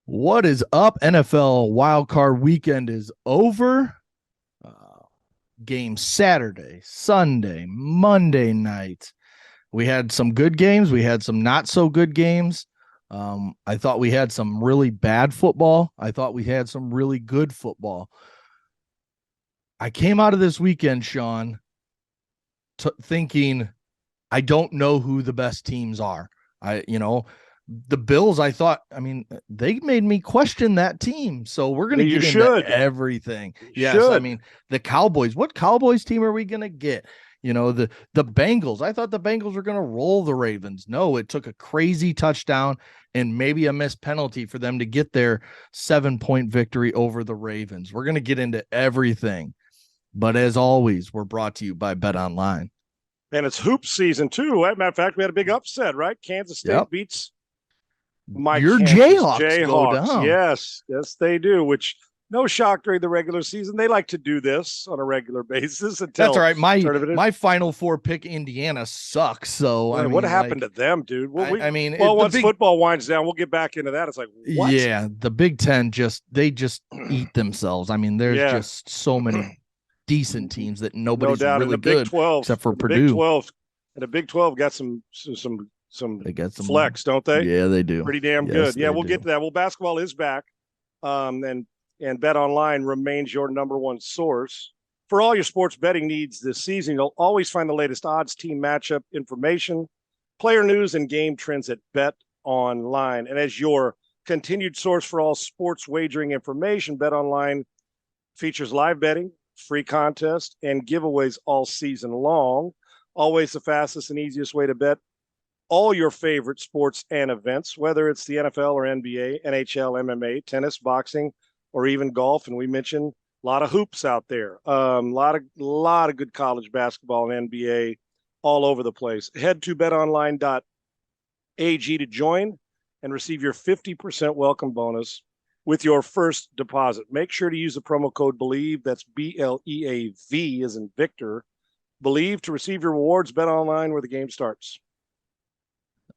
What is up? NFL wildcard weekend is over. Uh, Game Saturday, Sunday, Monday night. We had some good games. We had some not so good games. I thought we had some really bad football. I thought we had some really good football. I came out of this weekend, Sean, thinking I don't know who the best teams are. The Bills, they made me question that team. So we're going to You get into should. everything. You Yes. should. The Cowboys, what Cowboys team are we going to get? The Bengals. I thought the Bengals were going to roll the Ravens. No, it took a crazy touchdown and maybe a missed penalty for them to get their 7-point victory over the Ravens. We're going to get into everything. But as always, we're brought to you by Bet Online. And it's hoop season, too. As a matter of fact, we had a big upset, right? Kansas State beats my Your Kansas Jayhawks go Jayhawks. down. Yes, they do, which no shock during the regular season. They like to do this on a regular basis That's all until right. My tournament. my Final Four pick, Indiana, sucks. So What happened to them, dude? Well, once football winds down, we'll get back into that. It's like, what? Yeah, the Big Ten just eat themselves. There's Yeah. just so many decent teams that nobody's no doubt. really In the Big good 12, except for in the Purdue. Big 12, and the Big 12 got some They got some flex, don't they? Yeah, they do. Pretty damn Yes, good. Yeah, we'll do. get to that. Well, basketball is back, and Bet Online remains your number one source for all your sports betting needs this season. You'll always find the latest odds, team matchup information, player news, and game trends at Bet Online. And as your continued source for all sports wagering information, Bet Online features live betting, free contests, and giveaways all season long. Always the fastest and easiest way to bet all your favorite sports and events, whether it's the NFL or NBA, NHL, MMA, tennis, boxing, or even golf. And we mentioned a lot of hoops out there, a lot of good college basketball and NBA all over the place. Head to betonline.ag to join and receive your 50% welcome bonus with your first deposit. Make sure to use the promo code BELIEVE. That's BLEAV as in Victor. BELIEVE to receive your rewards. Bet online where the game starts.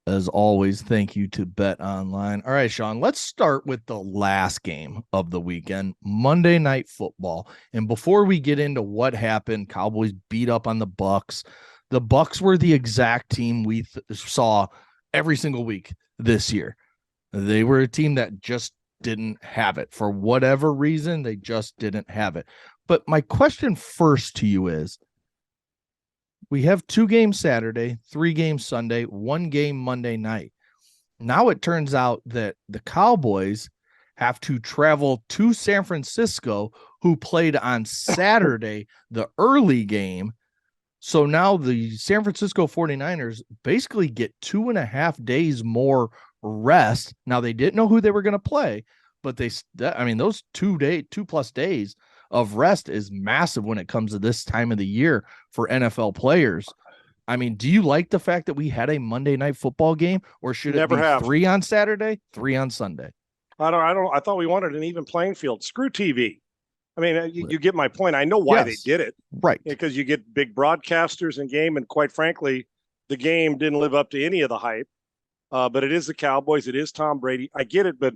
As always, thank you to Bet Online. All right, Sean, let's start with the last game of the weekend, Monday Night Football. And before we get into what happened, Cowboys beat up on the Bucs. The Bucs were the exact team we saw every single week this year. They were a team that just didn't have it. For whatever reason, they just didn't have it. But my question first to you is, we have 2 games Saturday, 3 games Sunday, 1 game Monday night. Now it turns out that the Cowboys have to travel to San Francisco, who played on Saturday, the early game. So now the San Francisco 49ers basically get 2.5 days more rest. Now they didn't know who they were going to play, but those 2+ days of rest is massive when it comes to this time of the year for NFL players. Do you like the fact that we had a Monday Night Football game, or should it be 3 on Saturday, 3 on Sunday? I thought we wanted an even playing field. Screw TV. You get my point. I know why they did it. Right. Because you get big broadcasters in game, and quite frankly, the game didn't live up to any of the hype. But it is the Cowboys. It is Tom Brady. I get it, but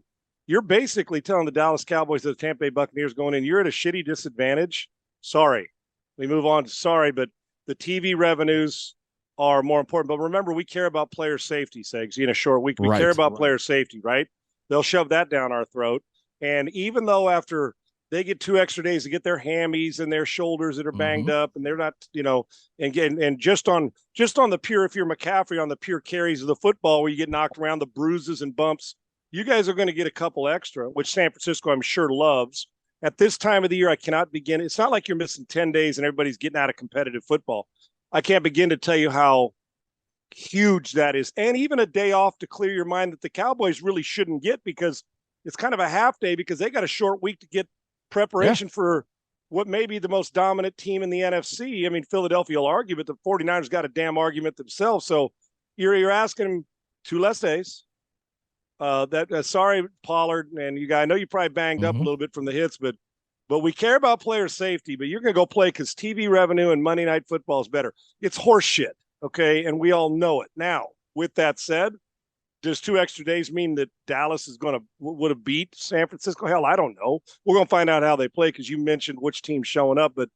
you're basically telling the Dallas Cowboys that the Tampa Bay Buccaneers going in, you're at a shitty disadvantage. Sorry. We move on. Sorry, but the TV revenues are more important. But remember, we care about player safety, Segs. In a short week, we care about player safety, right? They'll shove that down our throat. And even though after they get 2 extra days to get their hammies and their shoulders that are banged up, and they're not, and just on the pure, if you're McCaffrey, on the pure carries of the football where you get knocked around, the bruises and bumps, you guys are going to get a couple extra, which San Francisco, I'm sure, loves. At this time of the year, I cannot begin. It's not like you're missing 10 days and everybody's getting out of competitive football. I can't begin to tell you how huge that is. And even a day off to clear your mind that the Cowboys really shouldn't get, because it's kind of a half day because they got a short week to get preparation for what may be the most dominant team in the NFC. Philadelphia will argue, but the 49ers got a damn argument themselves. So you're asking them 2 less days. Sorry, Pollard, and you guys, I know you probably banged up a little bit from the hits, but we care about player safety. But you're going to go play because TV revenue and Monday Night Football is better. It's horse shit, okay? And we all know it. Now, with that said, does 2 extra days mean that Dallas is would have beat San Francisco? Hell, I don't know. We're going to find out how they play because you mentioned which team's showing up, but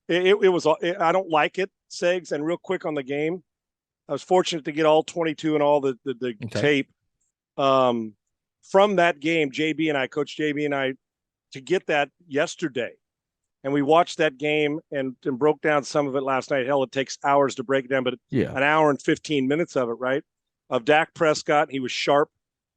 it was. I don't like it, Segs. And real quick on the game, I was fortunate to get all 22 and all the okay. tape from that game. Coach JB and I, to get that yesterday. And we watched that game and broke down some of it last night. Hell, it takes hours to break it down, but an hour and 15 minutes of it, right? Of Dak Prescott, he was sharp,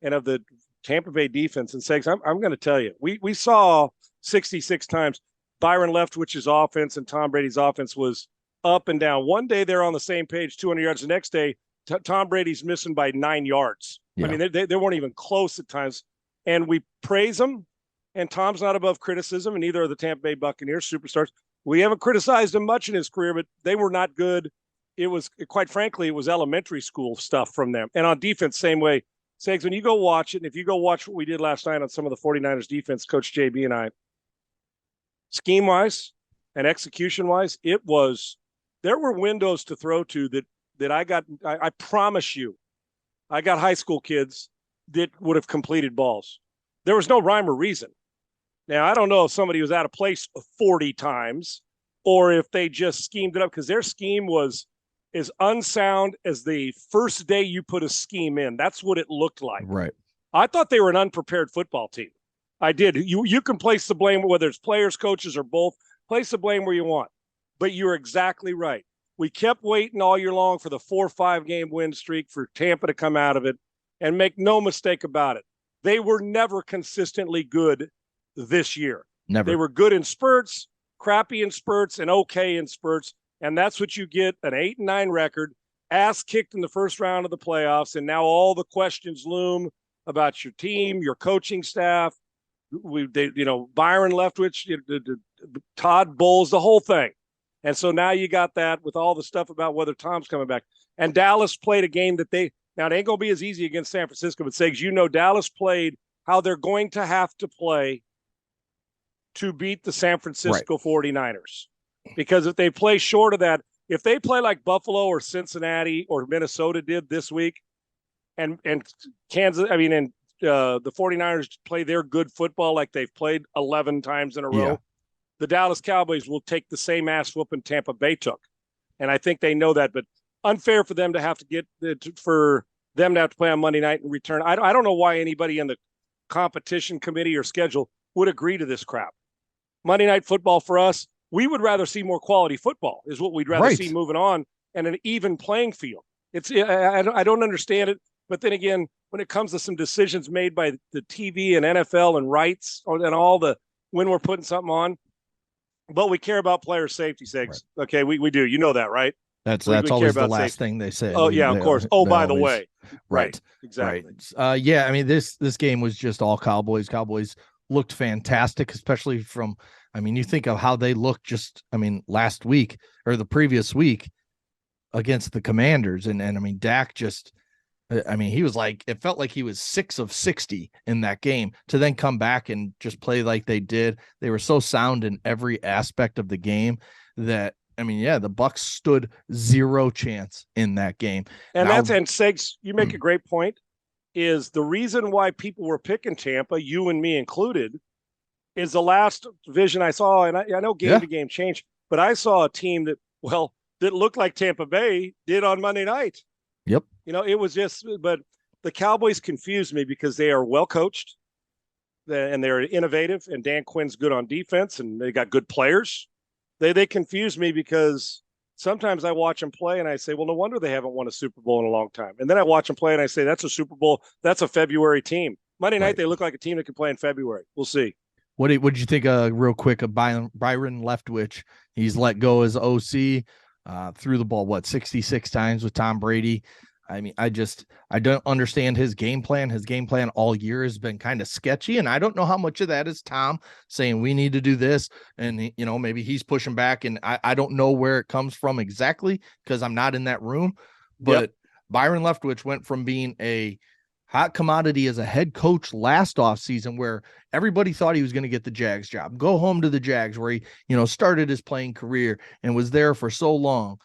and of the Tampa Bay defense. And Segs, I'm going to tell you, we saw 66 times Byron Leftwich's offense and Tom Brady's offense was up and down. One day they're on the same page, 200 yards. The next day, Tom Brady's missing by 9 yards. Yeah. I mean, they weren't even close at times. And we praise them. And Tom's not above criticism, and neither are the Tampa Bay Buccaneers superstars. We haven't criticized him much in his career, but they were not good. It was, quite frankly, it was elementary school stuff from them. And on defense, same way. Segs, when you go watch it, and if you go watch what we did last night on some of the 49ers defense, Coach JB and I, scheme-wise and execution-wise, there were windows to throw to that I promise you, I got high school kids that would have completed balls. There was no rhyme or reason. Now, I don't know if somebody was out of place 40 times or if they just schemed it up, because their scheme was as unsound as the first day you put a scheme in. That's what it looked like. Right. I thought they were an unprepared football team. I did. You can place the blame, whether it's players, coaches, or both. Place the blame where you want. But you're exactly right. We kept waiting all year long for the 4 or 5 game win streak for Tampa to come out of it. And make no mistake about it, they were never consistently good this year. Never. They were good in spurts, crappy in spurts, and okay in spurts. And that's what you get, an 8-9 record, ass kicked in the first round of the playoffs. And now all the questions loom about your team, your coaching staff. Byron Leftwich, Todd Bowles, the whole thing. And so now you got that with all the stuff about whether Tom's coming back. And Dallas played a game that now it ain't going to be as easy against San Francisco, but Segs, Dallas played how they're going to have to play to beat the San Francisco 49ers. Because if they play short of that, if they play like Buffalo or Cincinnati or Minnesota did this week, and Kansas, the 49ers play their good football like they've played 11 times in a row, the Dallas Cowboys will take the same ass whooping Tampa Bay took. And I think they know that, but unfair for them to have to play on Monday night and return. I don't know why anybody in the competition committee or schedule would agree to this crap. Monday night football for us, we would rather see more quality football is what we'd rather see moving on, and an even playing field. I don't understand it. But then again, when it comes to some decisions made by the TV and NFL and rights and all when we're putting something on, but we care about player safety, Segs. Right. Okay, we do. You know that, right? That's always the last thing they say. Oh, yeah, of course. Oh, by the way. Right. Exactly. Right. This game was just all Cowboys. Cowboys looked fantastic, especially from, you think of how they looked last week or the previous week against the Commanders. And Dak just, he was it felt like he was 6 of 60 in that game to then come back and just play like they did. They were so sound in every aspect of the game that, the Bucks stood zero chance in that game. And Segs, you make a great point, is the reason why people were picking Tampa, you and me included, is the last vision I saw, and I know game to game changed, but I saw a team that looked like Tampa Bay did on Monday night. Yep. It was but the Cowboys confused me because they are well coached and they're innovative, and Dan Quinn's good on defense, and they got good players. They confuse me because sometimes I watch them play and I say, well, no wonder they haven't won a Super Bowl in a long time. And then I watch them play and I say, that's a Super Bowl. That's a February team. Monday night, they look like a team that can play in February. We'll see. What did you think real quick of Byron Leftwich? He's let go as OC, threw the ball, 66 times with Tom Brady. I don't understand his game plan. His game plan all year has been kind of sketchy, and I don't know how much of that is Tom saying we need to do this, and maybe he's pushing back, and I don't know where it comes from exactly because I'm not in that room. But Byron Leftwich went from being a hot commodity as a head coach last offseason where everybody thought he was going to get the Jags job, go home to the Jags where he started his playing career and was there for so long.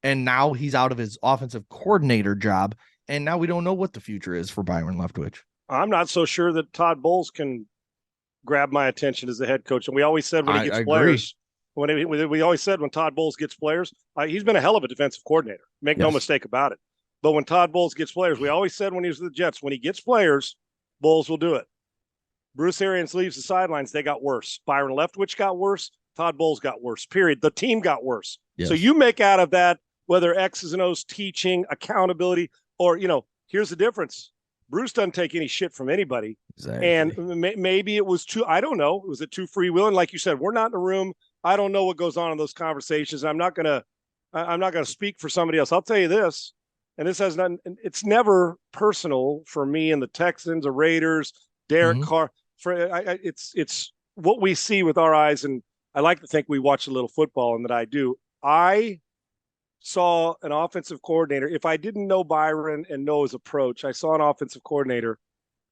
And now he's out of his offensive coordinator job And now we don't know what the future is for Byron Leftwich. I'm not so sure that Todd Bowles can grab my attention as the head coach. And we always said when he gets players, we always said when Todd Bowles gets players, he's been a hell of a defensive coordinator. Make no mistake about it. But when Todd Bowles gets players, we always said when he was with the Jets, when he gets players, Bowles will do it. Bruce Arians leaves the sidelines, they got worse. Byron Leftwich got worse. Todd Bowles got worse, period. The team got worse. Yes. So you make out of that, whether X's and O's, teaching, accountability, or, here's the difference. Bruce doesn't take any shit from anybody. Exactly. And maybe it was too, I don't know. Was it too freewheeling? Like you said, we're not in the room. I don't know what goes on in those conversations. I'm not going to speak for somebody else. I'll tell you this, and this has nothing, it's never personal for me and the Texans, the Raiders, Derek Carr. It's what we see with our eyes. And I like to think we watch a little football, and that I do. I saw an offensive coordinator. If I didn't know Byron and know his approach, I saw an offensive coordinator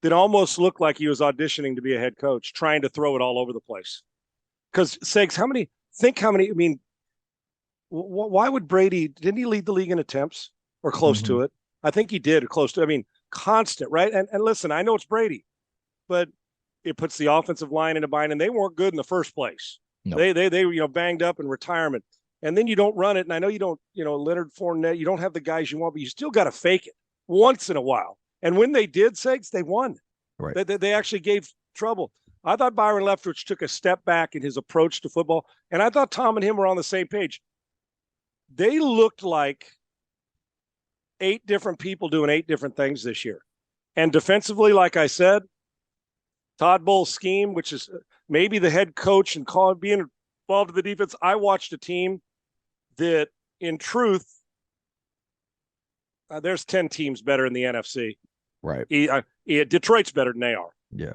that almost looked like he was auditioning to be a head coach, trying to throw it all over the place. Because, Segs, why would Brady, didn't he lead the league in attempts or close to it? I think he did, constant, right? And listen, I know it's Brady, but it puts the offensive line in a bind, and they weren't good in the first place. No. They banged up in retirement. And then you don't run it. And I know you don't, Leonard Fournette, you don't have the guys you want, but you still got to fake it once in a while. And when they did, Segs, they won. Right. They actually gave trouble. I thought Byron Leftwich took a step back in his approach to football. And I thought Tom and him were on the same page. They looked like 8 different people doing 8 different things this year. And defensively, like I said, Todd Bowles' scheme, which is maybe the head coach and being involved in the defense. I watched a team that, in truth, there's 10 teams better in the NFC. Right. Detroit's better than they are. Yeah.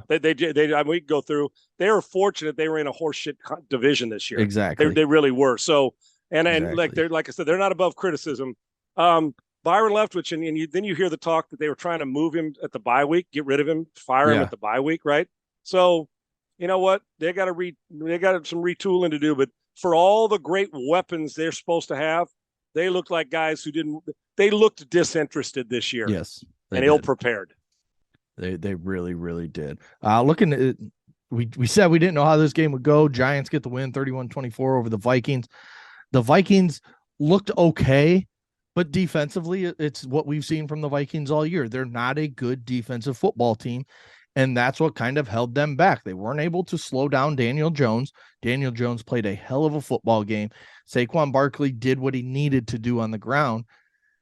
We go through. They were fortunate they were in a horseshit division this year. Exactly. They really were. So, and exactly. like I said, they're not above criticism. Byron Leftwich, and then you hear the talk that they were trying to move him at the bye week, get rid of him, fire him at the bye week, right? So, you know what? They got some retooling to do, but for all the great weapons they're supposed to have, they look like guys they looked disinterested this year. Yes. And ill-prepared. They really, really did. Looking at it, we said we didn't know how this game would go. Giants get the win 31-24 over the Vikings. The Vikings looked okay, but defensively, it's what we've seen from the Vikings all year. They're not a good defensive football team. And that's what kind of held them back. They weren't able to slow down Daniel Jones. Daniel Jones played a hell of a football game. Saquon Barkley did what he needed to do on the ground.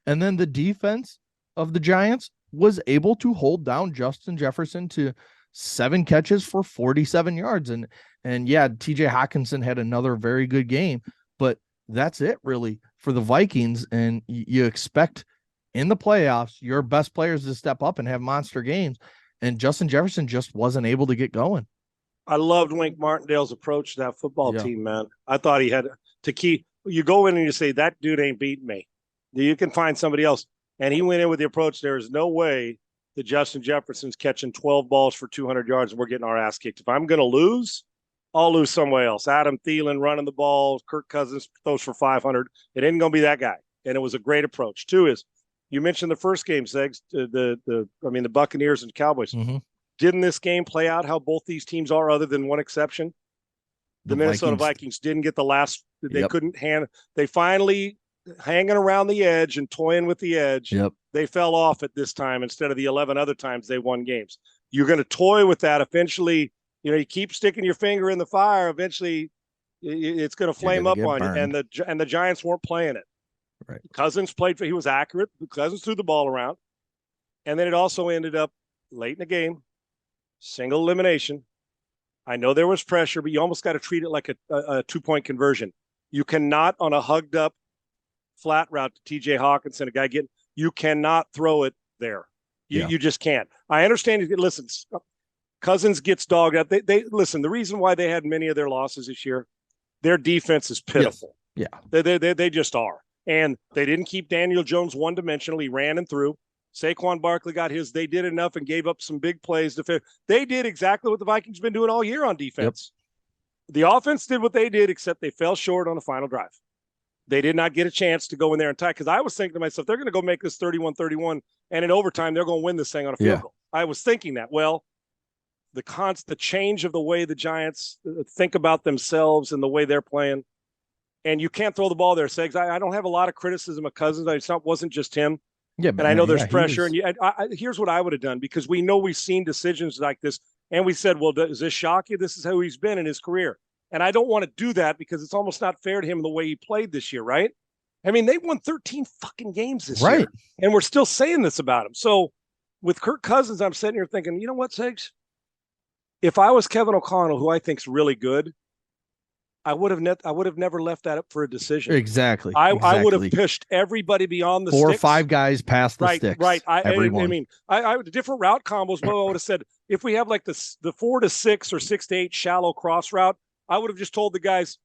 And then the defense of the Giants was able to hold down Justin Jefferson to 7 catches for 47 yards. And yeah, TJ Hawkinson had another very good game, but that's it really for the Vikings. And you expect in the playoffs, your best players to step up and have monster games. And Justin Jefferson just wasn't able to get going. I loved Wink Martindale's approach to that football team, man. I thought he had to keep. You go in and you say, that dude ain't beating me. You can find somebody else. And he went in with the approach, there is no way that Justin Jefferson's catching 12 balls for 200 yards and we're getting our ass kicked. If I'm going to lose, I'll lose somewhere else. Adam Thielen running the ball, Kirk Cousins throws for 500. It ain't going to be that guy. And it was a great approach. 2 is, you mentioned the first game, Segs, the Buccaneers and Cowboys. Mm-hmm. Didn't this game play out how both these teams are, other than one exception? The Minnesota Vikings didn't get the last. They couldn't hand. They finally, hanging around the edge and toying with the edge. Yep. They fell off at this time instead of the 11 other times they won games. You're going to toy with that. Eventually, you keep sticking your finger in the fire. Eventually, it's going to flame up on burned. you. And the Giants weren't playing it. Right. Cousins he was accurate. Cousins threw the ball around. And then it also ended up late in the game, single elimination. I know there was pressure, but you almost got to treat it like a 2-point conversion. You cannot, on a hugged up flat route to TJ Hawkinson, you cannot throw it there. You just can't. I understand. Listen, Cousins gets dogged out. They listen, the reason why they had many of their losses this year, their defense is pitiful. Yes. Yeah. They just are. And they didn't keep Daniel Jones one-dimensional. He ran and threw. Saquon Barkley got his. They did enough and gave up some big plays. They did exactly what the Vikings have been doing all year on defense. Yep. The offense did what they did, except they fell short on the final drive. They did not get a chance to go in there and tie, because I was thinking to myself, they're going to go make this 31-31, and in overtime, they're going to win this thing on a field goal. I was thinking that. Well, the change of the way the Giants think about themselves and the way they're playing, and you can't throw the ball there, Segs. I don't have a lot of criticism of Cousins. It wasn't just him. Yeah, and I know there's pressure. And here's what I would have done, because we know we've seen decisions like this, and we said, well, does this shock you? This is how he's been in his career. And I don't want to do that, because it's almost not fair to him the way he played this year, right? I mean, they won 13 fucking games this year, and we're still saying this about him. So with Kirk Cousins, I'm sitting here thinking, you know what, Segs? If I was Kevin O'Connell, who I think's really good, I would have never left that up for a decision. Exactly. I would have pushed everybody beyond the 4 sticks. or 5 guys past the sticks. Right. I mean, different route combos. Well, I would have said, if we have like the 4 to 6 or 6 to 8 shallow cross route, I would have just told the guys,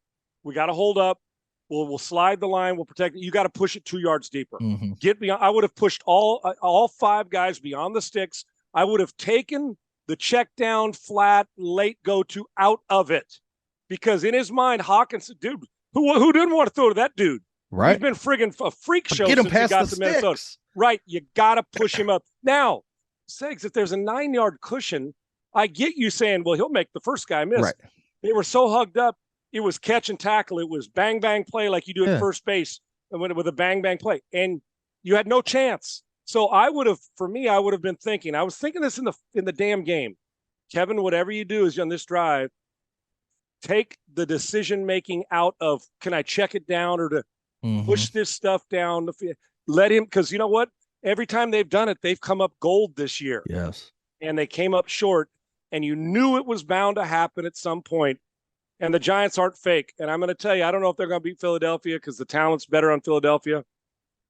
we got to hold up. We'll slide the line. We'll protect it. You got to push it 2 yards deeper. Mm-hmm. Get beyond. I would have pushed all 5 guys beyond the sticks. I would have taken the check down, flat, late go to out of it. Because in his mind, Hawkins, dude, who didn't want to throw to that dude? Right. He's been friggin' a freak show since he got to Minnesota. Right. You got to push him up. Now, Segs, if there's a 9-yard cushion, I get you saying, well, he'll make the first guy miss. Right. They were so hugged up. It was catch and tackle. It was bang, bang play like you do at first base with a bang, bang play. And you had no chance. So I would have been thinking, I was thinking this in the damn game. Kevin, whatever you do is on this drive, take the decision-making out of, can I check it down or to push this stuff down? Let him, because you know what? Every time they've done it, they've come up gold this year. Yes. And they came up short, and you knew it was bound to happen at some point. And the Giants aren't fake. And I'm going to tell you, I don't know if they're going to beat Philadelphia because the talent's better on Philadelphia.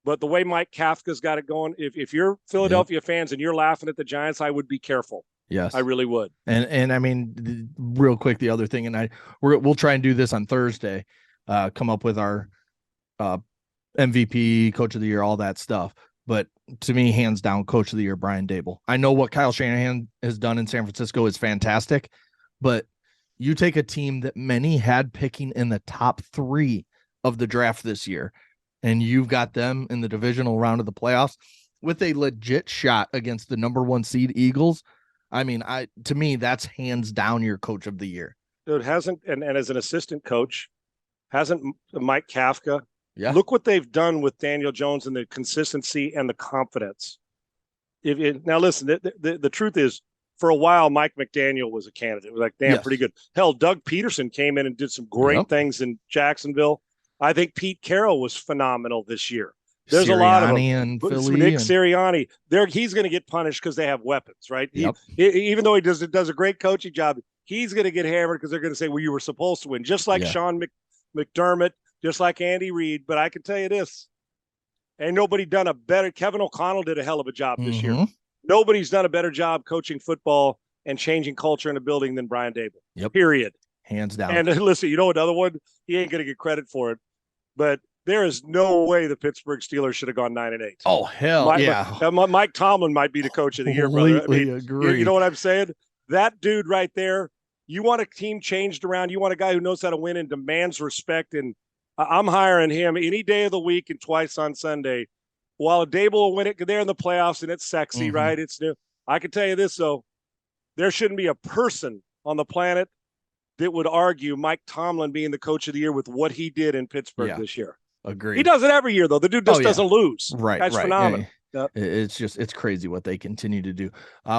But the way Mike Kafka's got it going, if you're Philadelphia fans and you're laughing at the Giants, I would be careful. Yes, I really would. And I mean, real quick, the other thing, and we'll try and do this on Thursday, come up with our MVP, Coach of the Year, all that stuff. But to me, hands down, Coach of the Year, Brian Daboll. I know what Kyle Shanahan has done in San Francisco is fantastic, but you take a team that many had picking in the top 3 of the draft this year, and you've got them in the divisional round of the playoffs with a legit shot against the number 1 seed Eagles. I mean, to me, that's hands down your Coach of the Year. Dude, and as an assistant coach, hasn't Mike Kafka? Yeah. Look what they've done with Daniel Jones and the consistency and the confidence. Now, listen, the truth is, for a while, Mike McDaniel was a candidate. It was like, damn, pretty good. Hell, Doug Peterson came in and did some great things in Jacksonville. I think Pete Carroll was phenomenal this year. There's Sirianni a lot of them. and Philly Nick Sirianni. He's going to get punished because they have weapons, right? Yep. Even though he does a great coaching job, he's going to get hammered because they're going to say, well, you were supposed to win. Just like Sean McDermott, just like Andy Reid. But I can tell you this, ain't nobody done a better. Kevin O'Connell did a hell of a job this year. Nobody's done a better job coaching football and changing culture in a building than Brian Daboll. Yep. Period. Hands down. And listen, you know another one? He ain't going to get credit for it. But there is no way the Pittsburgh Steelers should have gone 9-8. Oh, hell yeah. Mike Tomlin might be the coach of the year, brother. I mean, agree. You know what I'm saying? That dude right there, you want a team changed around. You want a guy who knows how to win and demands respect. And I'm hiring him any day of the week and twice on Sunday. While Dable will win it, they're in the playoffs and it's sexy, right? It's new. I can tell you this, though. There shouldn't be a person on the planet that would argue Mike Tomlin being the coach of the year with what he did in Pittsburgh this year. Agreed. He does it every year, though. The dude just doesn't lose. Right. That's phenomenal. Yeah. It's crazy what they continue to do.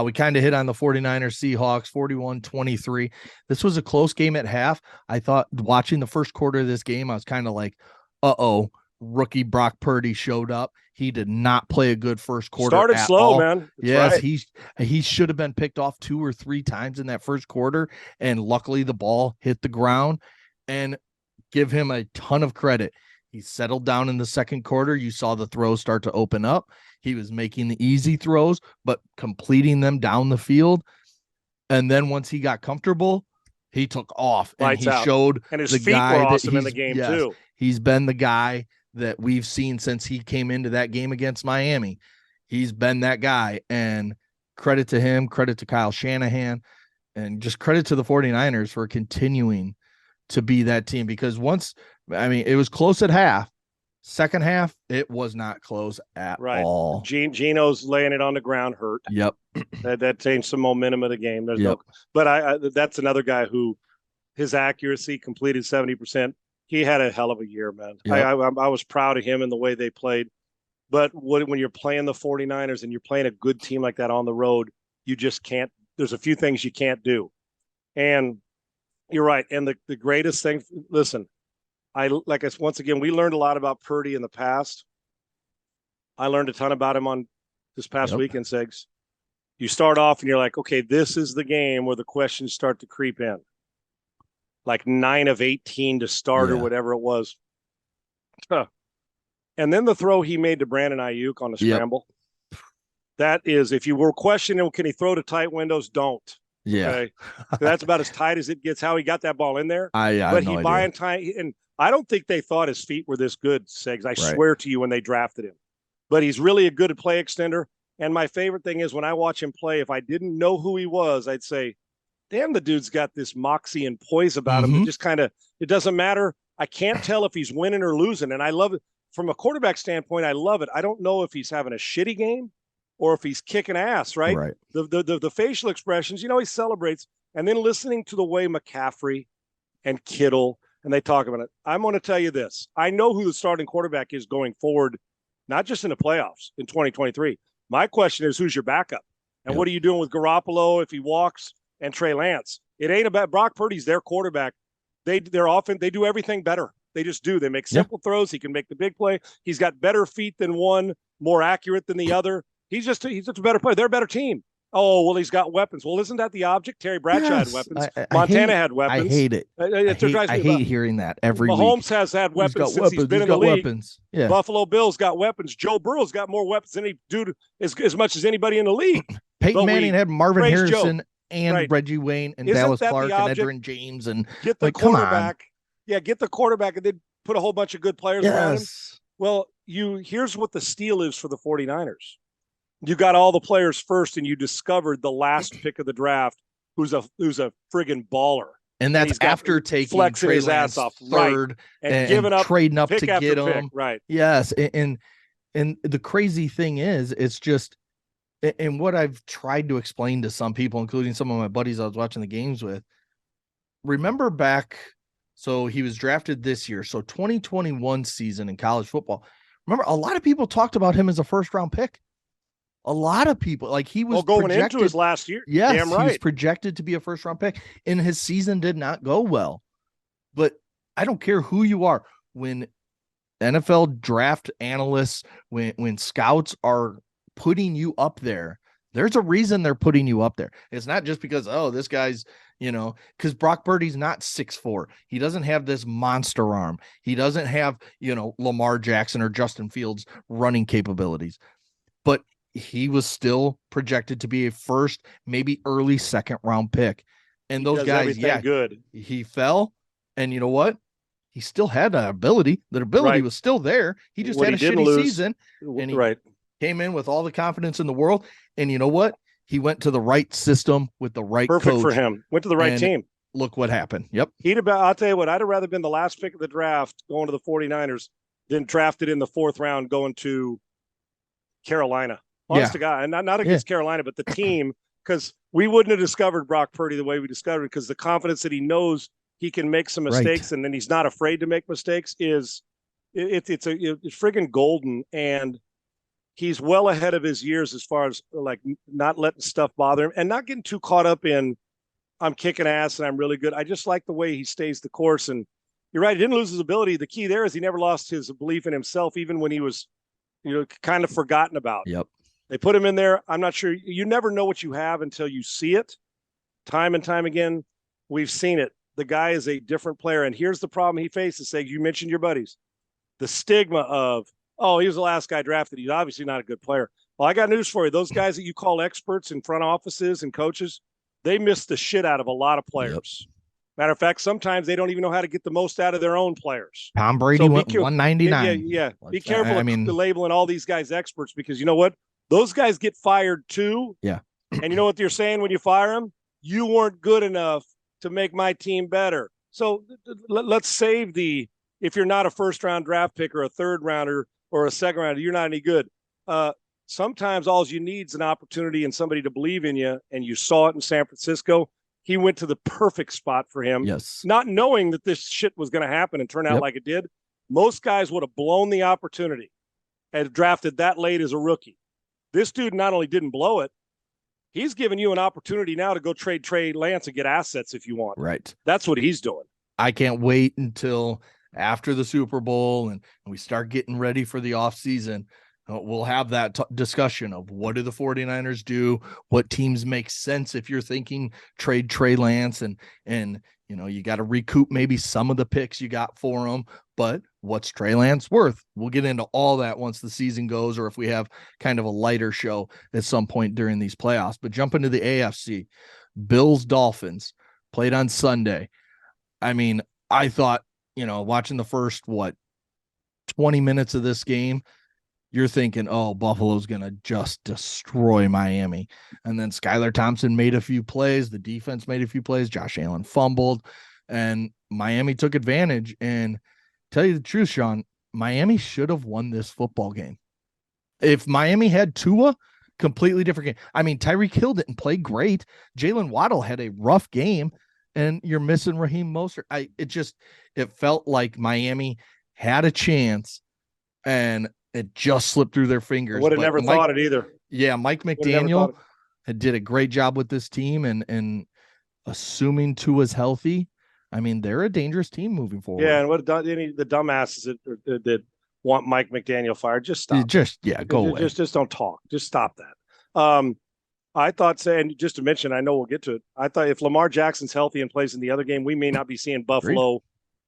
We kind of hit on the 49ers Seahawks 41-23. This was a close game at half. I thought watching the first quarter of this game, I was kind of like, rookie Brock Purdy showed up. He did not play a good first quarter. Started slow, all. Man. Yes, right. He should have been picked off 2 or 3 times in that first quarter, and luckily the ball hit the ground. And give him a ton of credit. He settled down in the second quarter. You saw the throws start to open up. He was making the easy throws, but completing them down the field. And then once he got comfortable, he took off. Lights and he out. showed and his the feet guy were awesome that in the game, too. He's been the guy that we've seen since he came into that game against Miami. He's been that guy. And credit to him, credit to Kyle Shanahan, and just credit to the 49ers for continuing to be that team. Because it was close at half, Second half, it was not close at all. Geno's laying it on the ground hurt. Yep. That changed some momentum of the game. But that's another guy who his accuracy completed 70%. He had a hell of a year, man. Yep. I was proud of him and the way they played. But when you're playing the 49ers and you're playing a good team like that on the road, you just can't. There's a few things you can't do. And you're right. And the greatest thing, listen, once again, we learned a lot about Purdy in the past. I learned a ton about him on this past weekend, Segs. You start off and you're like, okay, this is the game where the questions start to creep in. Like 9 of 18 to start or whatever it was. And then the throw he made to Brandon Ayuk on the scramble. That is, if you were questioning, can he throw to tight windows? Don't. Yeah. Okay. That's about as tight as it gets. How he got that ball in there. But he buying time. And I don't think they thought his feet were this good, Segs. I swear to you when they drafted him. But he's really a good play extender. And my favorite thing is when I watch him play, if I didn't know who he was, I'd say, damn, the dude's got this moxie and poise about him. It just kind of, it doesn't matter. I can't tell if he's winning or losing. And I love it. From a quarterback standpoint, I love it. I don't know if he's having a shitty game or if he's kicking ass, right? The facial expressions, he celebrates. And then listening to the way McCaffrey and Kittle, and they talk about it. I'm going to tell you this. I know who the starting quarterback is going forward, not just in the playoffs in 2023. My question is, who's your backup? And what are you doing with Garoppolo if he walks and Trey Lance? It ain't about Brock Purdy's their quarterback. They do everything better. They just do. They make simple throws. He can make the big play. He's got better feet than one, more accurate than the other. He's just a better player. They're a better team. Oh, well, he's got weapons. Well, isn't that the object? Terry Bradshaw had weapons. Montana had weapons. I hate it. I hate hearing that every week. Mahomes has had weapons since he's been in the league. Weapons. Yeah. Buffalo Bills got weapons. Joe Burrow's got more weapons than any dude as much as anybody in the league. Peyton Manning had Marvin Harrison and Reggie Wayne and Dallas Clark and Edgerrin James and get the quarterback. Yeah, get the quarterback and then put a whole bunch of good players around him. Well, here's what the steal is for the 49ers. You got all the players first, and you discovered the last pick of the draft, who's a friggin' baller. And that's after taking Trey Lance off third and giving up, trading up to get him. Right. Yes. And the crazy thing is, it's just, and what I've tried to explain to some people, including some of my buddies I was watching the games with, remember back, so he was drafted this year. So 2021 season in college football. Remember, a lot of people talked about him as a first-round pick. A lot of people, like he was going into his last year. Yes, damn right. He was projected to be a first-round pick, and his season did not go well. But I don't care who you are. When NFL draft analysts, when scouts are putting you up there, there's a reason they're putting you up there. It's not just because, this guy's, because Brock Purdy's not 6'4". He doesn't have this monster arm. He doesn't have, Lamar Jackson or Justin Fields running capabilities. But he was still projected to be a first, maybe early second round pick. And those guys, good. He fell. And you know what? He still had that ability. That ability was still there. He just had a shitty season. And he came in with all the confidence in the world. And you know what? He went to the right system with the right coach. Perfect for him. Went to the right team. Look what happened. Yep. I'll tell you what, I'd have rather been the last pick of the draft going to the 49ers than drafted in the fourth round going to Carolina. Honest to God, and not against Carolina, but the team, because we wouldn't have discovered Brock Purdy the way we discovered, because the confidence that he knows he can make some mistakes and then he's not afraid to make mistakes it's friggin' golden. And he's well ahead of his years as far as like not letting stuff bother him and not getting too caught up in I'm kicking ass and I'm really good. I just like the way he stays the course. And you're right, he didn't lose his ability. The key there is he never lost his belief in himself, even when he was, kind of forgotten about. Yep. They put him in there. I'm not sure. You never know what you have until you see it. Time and time again, we've seen it. The guy is a different player. And here's the problem he faces. You mentioned your buddies. The stigma of, he was the last guy drafted. He's obviously not a good player. Well, I got news for you. Those guys that you call experts in front offices and coaches, they miss the shit out of a lot of players. Yep. Matter of fact, sometimes they don't even know how to get the most out of their own players. Tom Brady went 199. Yeah. Be careful of labeling all these guys experts, because you know what? Those guys get fired too. Yeah. And you know what you're saying when you fire them? You weren't good enough to make my team better. So let's save the if you're not a first-round draft pick or a third rounder or a second rounder, you're not any good. Sometimes all you need is an opportunity and somebody to believe in you, and you saw it in San Francisco. He went to the perfect spot for him, Yes. not knowing that this shit was going to happen and turn out like it did. Most guys would have blown the opportunity and drafted that late as a rookie. This dude not only didn't blow it, he's giving you an opportunity now to go trade Trey Lance and get assets if you want. Right. That's what he's doing. I can't wait until after the Super Bowl and we start getting ready for the offseason. We'll have that discussion of what do the 49ers do? What teams make sense if you're thinking trade Trey Lance and you got to recoup maybe some of the picks you got for him, but what's Trey Lance worth? We'll get into all that once the season goes, or if we have kind of a lighter show at some point during these playoffs. But jump into the AFC, Bills Dolphins played on Sunday. I mean, I thought, watching the first 20 minutes of this game, you're thinking, oh, Buffalo's going to just destroy Miami. And then Skylar Thompson made a few plays. The defense made a few plays. Josh Allen fumbled, and Miami took advantage. And tell you the truth, Sean, Miami should have won this football game. If Miami had Tua, completely different game. I mean, Tyreek Hill didn't play great. Jalen Waddle had a rough game, and you're missing Raheem Mostert. It felt like Miami had a chance, and it just slipped through their fingers. Would have never thought it either. Yeah, Mike McDaniel did a great job with this team, and assuming Tua's healthy, I mean, they're a dangerous team moving forward. Yeah, and the dumbasses that want Mike McDaniel fired, just stop. Go away. Just don't talk. Just stop that. I thought, and just to mention, I know we'll get to it. I thought if Lamar Jackson's healthy and plays in the other game, we may not be seeing Buffalo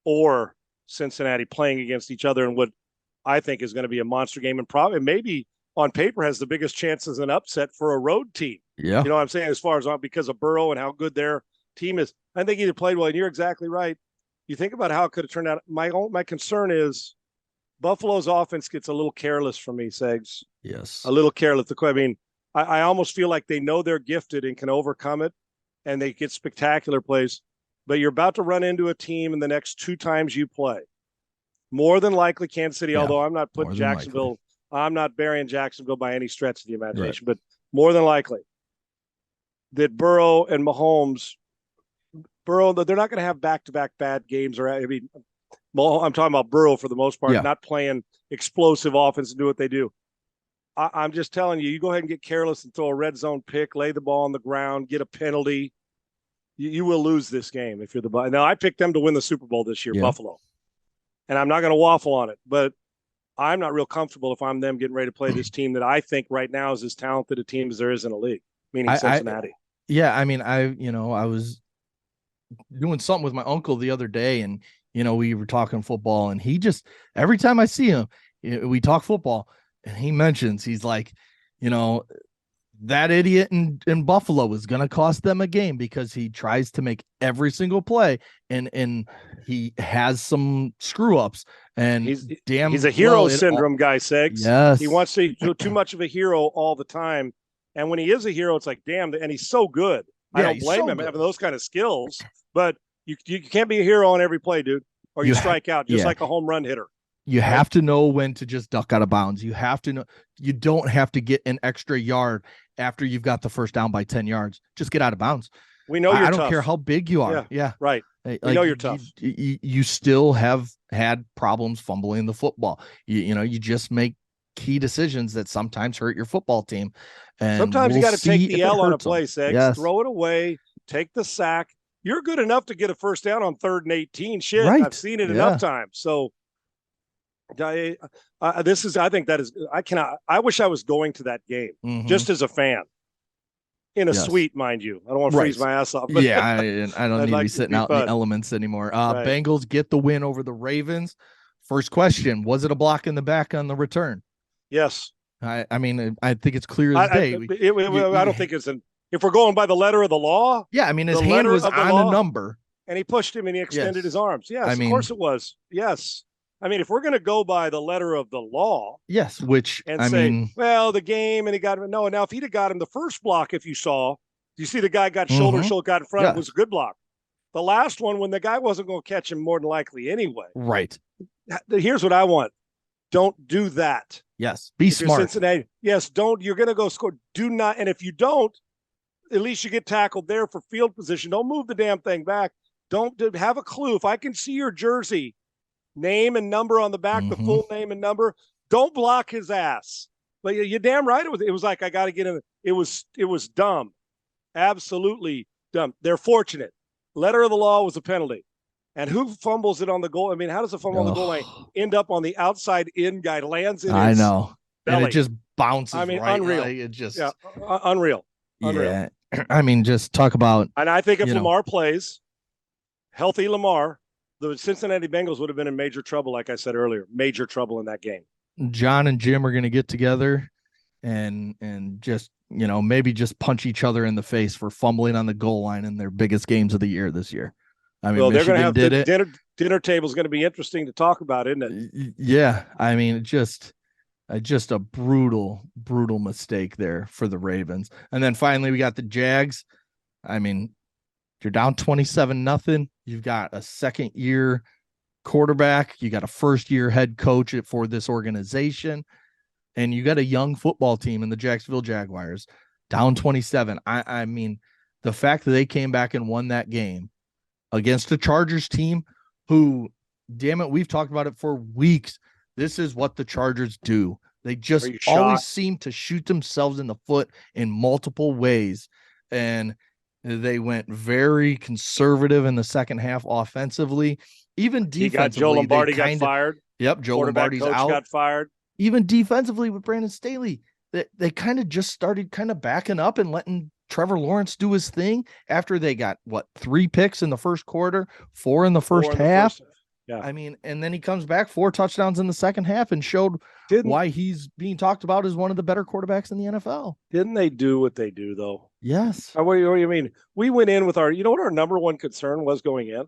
or Cincinnati playing against each other in what I think is going to be a monster game, and probably maybe on paper has the biggest chances an upset for a road team. Yeah. You know what I'm saying? As far as because of Burrow and how good their team is. I think either played well, and you're exactly right. You think about how it could have turned out. My concern is Buffalo's offense gets a little careless for me, Segs. Yes. A little careless. I mean, I almost feel like they know they're gifted and can overcome it, and they get spectacular plays. But you're about to run into a team in the next 2 times you play. More than likely Kansas City, although I'm not putting Jacksonville, I'm not burying Jacksonville by any stretch of the imagination, but more than likely that Burrow and Mahomes, they're not going to have back-to-back bad games. I'm talking about Burrow for the most part, not playing explosive offense and do what they do. I'm just telling you, you go ahead and get careless and throw a red zone pick, lay the ball on the ground, get a penalty. You will lose this game if you're the – now, I picked them to win the Super Bowl this year, Buffalo. And I'm not going to waffle on it, but I'm not real comfortable if I'm them getting ready to play this team that I think right now is as talented a team as there is in a league, meaning Cincinnati. I was doing something with my uncle the other day, and, we were talking football, and he just, every time I see him, we talk football, and he mentions, he's like, that idiot in Buffalo is going to cost them a game because he tries to make every single play, and he has some screw ups, and he's a hero syndrome guy, Segs. Yes. He wants to do too much of a hero all the time. And when he is a hero, it's like, damn, and he's so good. I don't blame him having those kind of skills, but you can't be a hero on every play, dude, or you strike out just like a home run hitter. You have to know when to just duck out of bounds. You have to know, you don't have to get an extra yard after you've got the first down by 10 yards. Just get out of bounds. We know you're I don't tough. care how big you are. Yeah. Right. We know you're tough. You still have had problems fumbling the football. You just make key decisions that sometimes hurt your football team. And sometimes you got to take the L on a play, Segs. Yes. Throw it away, take the sack. You're good enough to get a first down on 3rd and 18. Shit, right. I've seen it enough times. So I wish I was going to that game just as a fan in a suite, mind you. I don't want to freeze my ass off. But I don't need to be sitting out in the elements anymore. Right. Bengals get the win over the Ravens. First question, was it a block in the back on the return? Yes. I mean, I think it's clear as day. I don't think it's if we're going by the letter of the law. Yeah, I mean, his hand was on a number. And he pushed him and he extended his arms. Yes, of course it was. Yes. I mean, if we're going to go by the letter of the law. Yes, which, well, the game and he got him. No, now if he'd have got him the first block, if you see the guy got shoulder got in front, it was a good block. The last one, when the guy wasn't going to catch him more than likely anyway. Right. Here's what I want. Don't do that. Yes. Be if you're smart. Cincinnati, yes, don't. You're going to go score. Do not. And if you don't, at least you get tackled there for field position. Don't move the damn thing back. Don't have a clue. If I can see your jersey, name and number on the back, the full name and number, don't block his ass. But you're damn right. It was like, I got to get in. It was dumb. Absolutely dumb. They're fortunate. Letter of the law was a penalty. And who fumbles it on the goal? I mean, how does a fumble on the goal line end up on the outside in guy, lands in I his know. belly? And it just bounces. I mean, right. unreal. Like, it just, unreal. Yeah. I mean, just talk about. And I think if Lamar plays, healthy Lamar, the Cincinnati Bengals would have been in major trouble, like I said earlier. Major trouble in that game. John and Jim are going to get together and just, maybe just punch each other in the face for fumbling on the goal line in their biggest games of the year this year. I mean, they're going to have the dinner table is going to be interesting to talk about, isn't it? Yeah. I mean, just a brutal mistake there for the Ravens. And then finally we got the Jags. I mean, you're down 27-0. You've got a second year quarterback. You got a first year head coach for this organization. And you got a young football team in the Jacksonville Jaguars down 27. I mean, the fact that they came back and won that game against a Chargers team who, damn it, we've talked about it for weeks. This is what the Chargers do. They just always seem to shoot themselves in the foot in multiple ways. And they went very conservative in the second half offensively. Even defensively. Joe Lombardi got fired. Yep, Joe Lombardi's out. Got fired. Even defensively with Brandon Staley, they kind of just started kind of backing up and letting Trevor Lawrence do his thing after they got, 3 picks in the first quarter, 4 in the first half. Yeah. I mean, and then he comes back 4 touchdowns in the second half and showed why he's being talked about as one of the better quarterbacks in the NFL. Didn't they do what they do, though? Yes. What do you mean? We went in with what our number one concern was going in?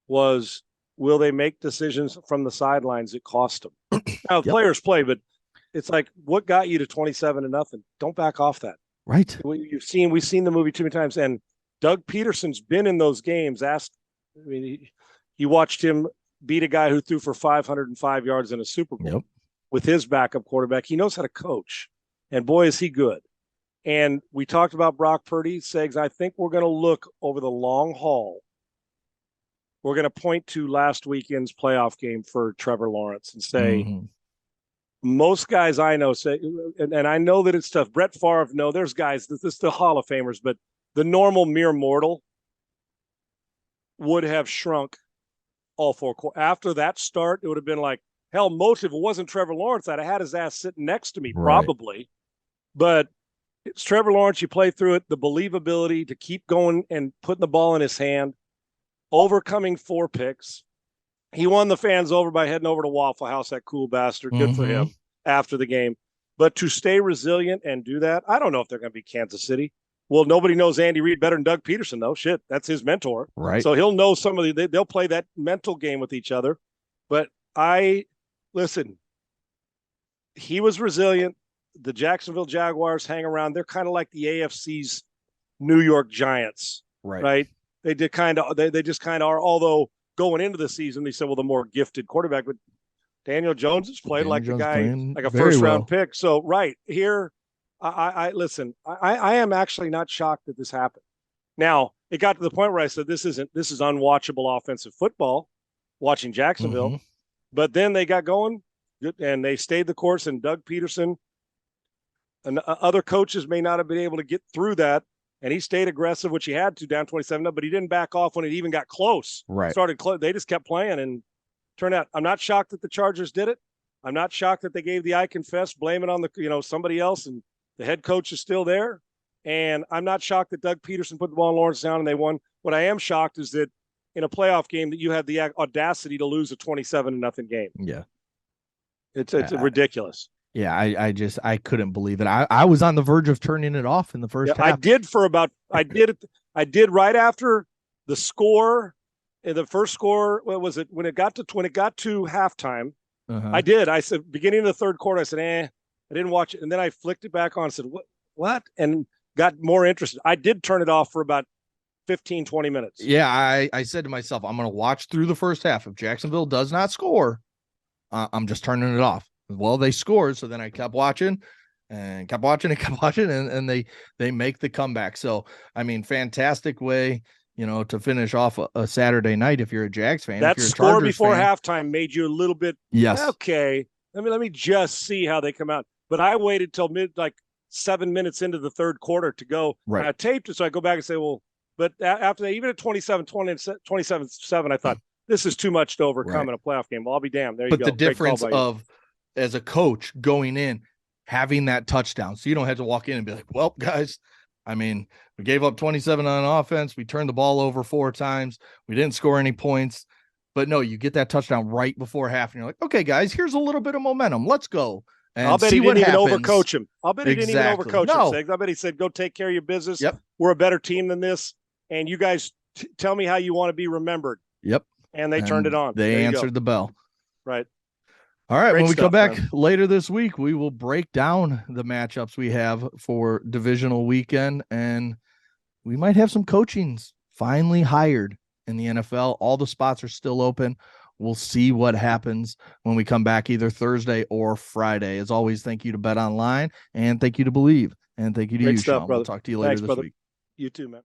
Was, will they make decisions from the sidelines that cost them? Now, players play, but it's like, what got you to 27-0? Don't back off that. Right. We've seen the movie too many times, and Doug Peterson's been in those games. You watched him beat a guy who threw for 505 yards in a Super Bowl with his backup quarterback. He knows how to coach, and boy, is he good. And we talked about Brock Purdy. Segs, I think we're going to look over the long haul. We're going to point to last weekend's playoff game for Trevor Lawrence and say, most guys I know say, and I know that it's tough. Brett Favre, no, there's guys, this is the Hall of Famers, but the normal mere mortal would have shrunk all 4 quarters. After that start, it would have been like, hell, most if it wasn't Trevor Lawrence, I'd have had his ass sitting next to me, probably. But it's Trevor Lawrence. You play through it, the believability to keep going and putting the ball in his hand, overcoming 4 picks. He won the fans over by heading over to Waffle House, that cool bastard. Good for him after the game. But to stay resilient and do that, I don't know if they're going to be Kansas City. Well, nobody knows Andy Reid better than Doug Peterson, though. Shit, that's his mentor. Right. So he'll know some of they'll play that mental game with each other. But listen, he was resilient. The Jacksonville Jaguars hang around. They're kind of like the AFC's New York Giants. Right. They just kind of are, although going into the season, they said, well, the more gifted quarterback, but Daniel Jones has played like a guy, like a first-round pick. So, right here, listen, I am actually not shocked that this happened. Now, it got to the point where I said, this is unwatchable offensive football, watching Jacksonville. But then they got going, and they stayed the course, and Doug Peterson and other coaches may not have been able to get through that. And he stayed aggressive, which he had to, down 27, but he didn't back off when it even got close. Right. They just kept playing and turned out. I'm not shocked that the Chargers did it. I'm not shocked that they gave the I confess, blame it on somebody else, and the head coach is still there. And I'm not shocked that Doug Peterson put the ball in Lawrence down and they won. What I am shocked is that in a playoff game that you have the audacity to lose a 27-0 game. Yeah. It's ridiculous. Yeah, I couldn't believe it. I was on the verge of turning it off in the first half. I did right after the score, the first score. What was it? When it got to halftime, I said, beginning of the third quarter, I said, I didn't watch it. And then I flicked it back on and said, what? And got more interested. I did turn it off for about 15, 20 minutes. Yeah, I said to myself, I'm going to watch through the first half. If Jacksonville does not score, I'm just turning it off. Well, they scored, so then I kept watching and kept watching and kept watching, and they make the comeback. So, I mean, fantastic way, to finish off a Saturday night if you're a Jags fan. That if you're a score Chargers before fan, halftime made you a little bit, yes, okay, let me just see how they come out. But I waited till 7 minutes into the third quarter to go. right. And I taped it, so I go back and say, well, but after that, even at 27-20 and 27-7, I thought, this is too much to overcome in a playoff game. Well, I'll be damned. There you go. But the difference of, as a coach, going in, having that touchdown, so you don't have to walk in and be like, well, guys, I mean, we gave up 27 on offense. We turned the ball over 4 times. We didn't score any points. But no, you get that touchdown right before half, and you're like, okay, guys, here's a little bit of momentum. Let's go. And I'll bet he didn't even overcoach him. I'll bet he didn't even overcoach him. I bet he said, go take care of your business. Yep. We're a better team than this. And you guys tell me how you want to be remembered. Yep. And they turned it on. They answered the bell. Right. All right. When we come back later this week, we will break down the matchups we have for divisional weekend. And we might have some coachings finally hired in the NFL. All the spots are still open. We'll see what happens when we come back either Thursday or Friday. As always, thank you to Bet Online, and thank you to Believe, and thank you to you, Sean. We'll talk to you later this week. You too, man.